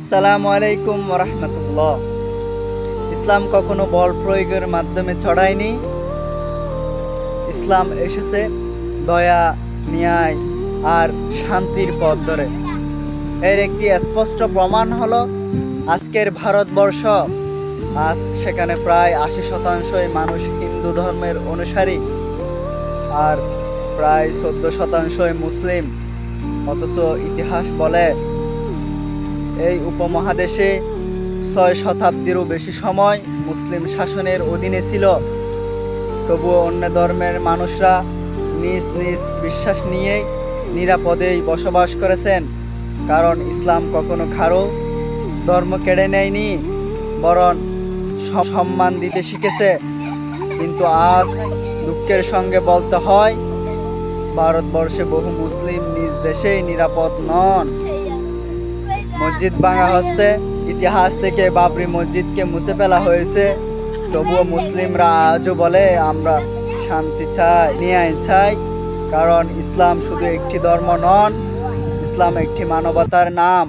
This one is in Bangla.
আসসালামু আলাইকুম রাহমাতুল্লাহ। ইসলাম কখনো বল প্রয়োগের মাধ্যমে ছড়ায়নি। ইসলাম এসেছে দয়া, ন্যায় আর শান্তির পথ ধরে। এর একটি স্পষ্ট প্রমাণ হলো আজকের ভারতবর্ষ। আজ সেখানে প্রায় ৮০% মানুষ হিন্দু ধর্মের অনুসারী আর প্রায় ১৪% মুসলিম। অথচ ইতিহাস বলে এই উপমহাদেশে ৬ শতাব্দীরও বেশি সময় মুসলিম শাসনের অধীনে ছিল। তবুও অন্য ধর্মের মানুষরা নিজ নিজ বিশ্বাস নিয়েই নিরাপদেই বসবাস করেছেন। কারণ ইসলাম কখনো কারো ধর্ম কেড়ে নেয়নি, বরং সম্মান দিতে শিখেছে। কিন্তু আজ দুঃখের সঙ্গে বলতে হয়, ভারতবর্ষে বহু মুসলিম নিজ দেশেই নিরাপদ নন। মসজিদ ভাঙা হচ্ছে, ইতিহাস থেকে বাবরি মসজিদকে মুছে ফেলা হয়েছে। তবুও মুসলিমরা আজও বলে আমরা শান্তি চাই, ন্যায় চাই। কারণ ইসলাম শুধু একটি ধর্ম নন, ইসলাম একটি মানবতার নাম।